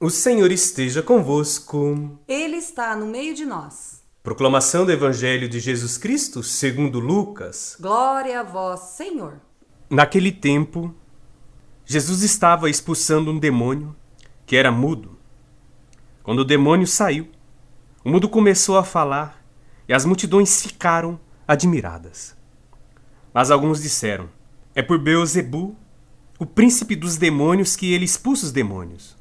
O Senhor esteja convosco. Ele está no meio de nós. Proclamação do Evangelho de Jesus Cristo segundo Lucas. Glória a vós, Senhor. Naquele tempo, Jesus estava expulsando um demônio que era mudo. Quando o demônio saiu, o mudo começou a falar e as multidões ficaram admiradas. Mas alguns disseram: é por Beelzebu, o príncipe dos demônios, que ele expulsa os demônios.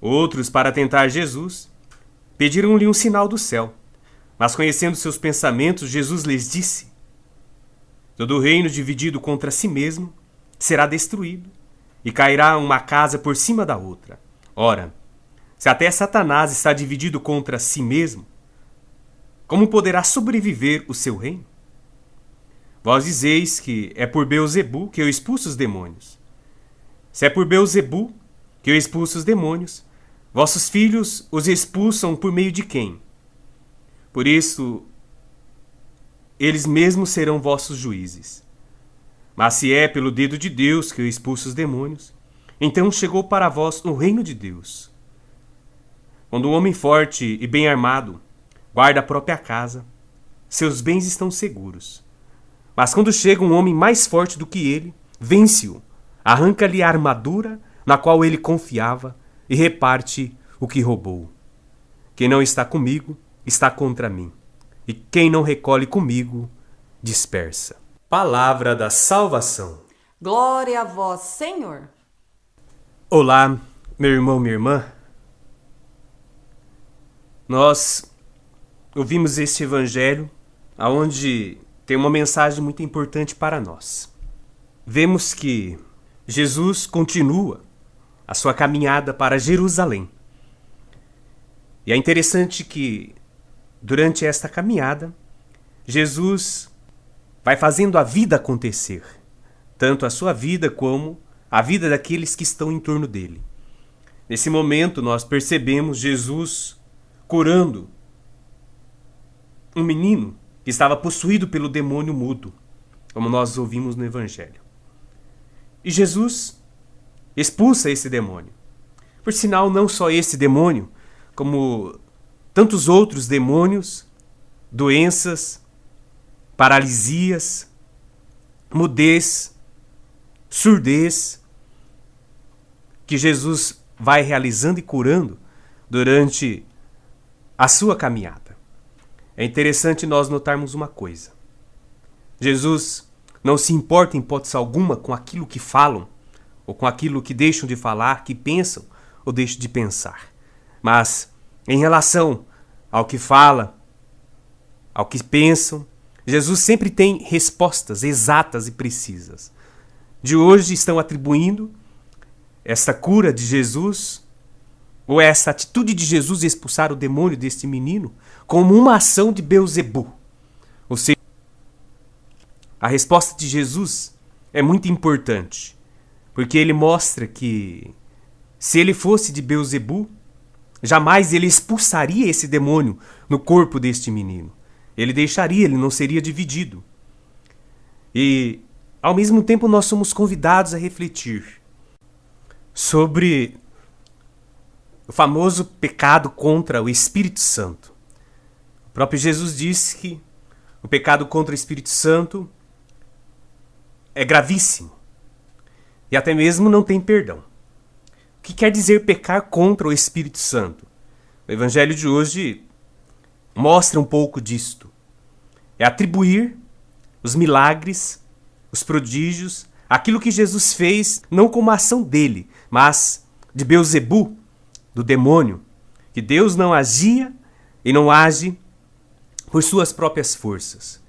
Outros, para tentar Jesus, pediram-lhe um sinal do céu. Mas conhecendo seus pensamentos, Jesus lhes disse: todo reino dividido contra si mesmo será destruído, e cairá uma casa por cima da outra. Ora, se até Satanás está dividido contra si mesmo, como poderá sobreviver o seu reino? Vós dizeis que é por Beelzebu que eu expulso os demônios. Se é por Beelzebu que eu expulso os demônios, vossos filhos os expulsam por meio de quem? Por isso, eles mesmos serão vossos juízes. Mas se é pelo dedo de Deus que eu expulso os demônios, então chegou para vós o reino de Deus. Quando um homem forte e bem armado guarda a própria casa, seus bens estão seguros. Mas quando chega um homem mais forte do que ele, vence-o, arranca-lhe a armadura na qual ele confiava e reparte o que roubou. Quem não está comigo, está contra mim. E quem não recolhe comigo, dispersa. Palavra da salvação. Glória a vós, Senhor. Olá, meu irmão, minha irmã. Nós ouvimos este evangelho onde tem uma mensagem muito importante para nós. Vemos que Jesus continua a sua caminhada para Jerusalém. E é interessante que, durante esta caminhada, Jesus vai fazendo a vida acontecer, tanto a sua vida como a vida daqueles que estão em torno dele. Nesse momento, nós percebemos Jesus curando um menino que estava possuído pelo demônio mudo, como nós ouvimos no Evangelho. E Jesus expulsa esse demônio. Por sinal, não só esse demônio, como tantos outros demônios, doenças, paralisias, mudez, surdez, que Jesus vai realizando e curando durante a sua caminhada. É interessante nós notarmos uma coisa. Jesus não se importa em hipótese alguma com aquilo que falam, ou com aquilo que deixam de falar, que pensam ou deixam de pensar. Mas, em relação ao que fala, ao que pensam, Jesus sempre tem respostas exatas e precisas. De hoje estão atribuindo esta cura de Jesus, ou essa atitude de Jesus de expulsar o demônio deste menino, como uma ação de Beelzebu. Ou seja, a resposta de Jesus é muito importante, porque ele mostra que, se ele fosse de Beelzebu, jamais ele expulsaria esse demônio no corpo deste menino. Ele deixaria, ele não seria dividido. E, ao mesmo tempo, nós somos convidados a refletir sobre o famoso pecado contra o Espírito Santo. O próprio Jesus disse que o pecado contra o Espírito Santo é gravíssimo e até mesmo não tem perdão. O que quer dizer pecar contra o Espírito Santo? O Evangelho de hoje mostra um pouco disto. É atribuir os milagres, os prodígios, aquilo que Jesus fez, não como ação dele, mas de Beelzebu, do demônio, que Deus não agia e não age por suas próprias forças.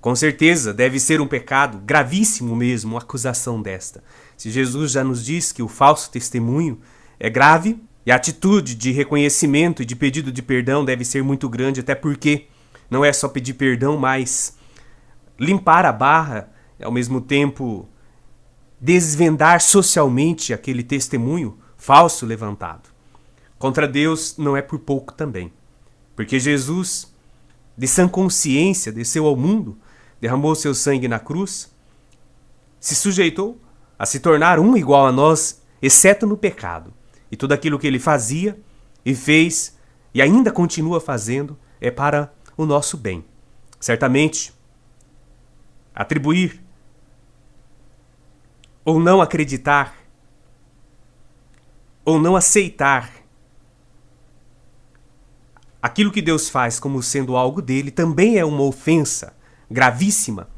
Com certeza deve ser um pecado gravíssimo mesmo, uma acusação desta. Se Jesus já nos diz que o falso testemunho é grave, e a atitude de reconhecimento e de pedido de perdão deve ser muito grande, até porque não é só pedir perdão, mas limpar a barra, e ao mesmo tempo desvendar socialmente aquele testemunho falso levantado. Contra Deus não é por pouco também, porque Jesus, de sã consciência, desceu ao mundo, derramou seu sangue na cruz, se sujeitou a se tornar um igual a nós, exceto no pecado. E tudo aquilo que ele fazia e fez e ainda continua fazendo é para o nosso bem. Certamente, atribuir ou não acreditar ou não aceitar aquilo que Deus faz como sendo algo dele também é uma ofensa gravíssima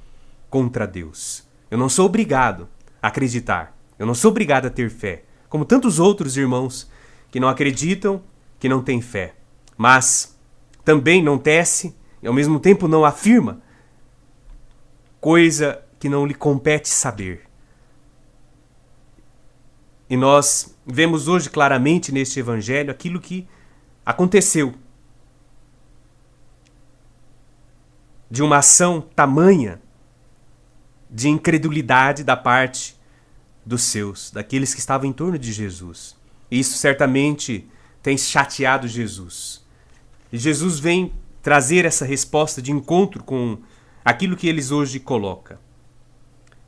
contra Deus. Eu não sou obrigado a acreditar, eu não sou obrigado a ter fé, como tantos outros irmãos que não acreditam, que não têm fé, mas também não tece e ao mesmo tempo não afirma coisa que não lhe compete saber. E nós vemos hoje claramente neste evangelho aquilo que aconteceu. De uma ação tamanha de incredulidade da parte dos seus, daqueles que estavam em torno de Jesus. E isso certamente tem chateado Jesus. E Jesus vem trazer essa resposta de encontro com aquilo que eles hoje colocam.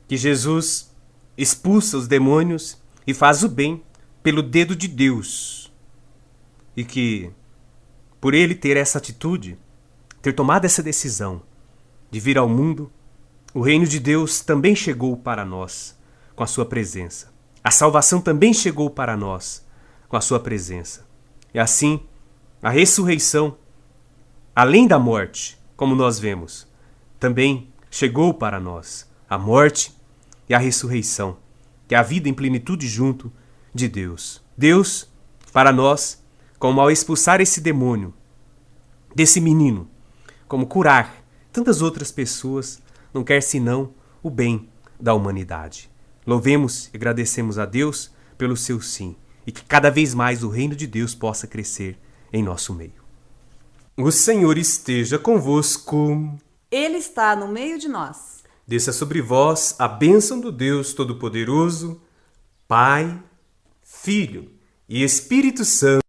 Que Jesus expulsa os demônios e faz o bem pelo dedo de Deus. E que, por ele ter essa atitude, ter tomado essa decisão de vir ao mundo, o reino de Deus também chegou para nós com a sua presença. A salvação também chegou para nós com a sua presença. E assim, a ressurreição, além da morte, como nós vemos, também chegou para nós. A morte e a ressurreição, que é a vida em plenitude junto de Deus. Deus, para nós, como ao expulsar esse demônio desse menino, como curar tantas outras pessoas, não quer senão o bem da humanidade. Louvemos e agradecemos a Deus pelo seu sim, e que cada vez mais o reino de Deus possa crescer em nosso meio. O Senhor esteja convosco. Ele está no meio de nós. Desça sobre vós a bênção do Deus Todo-Poderoso, Pai, Filho e Espírito Santo.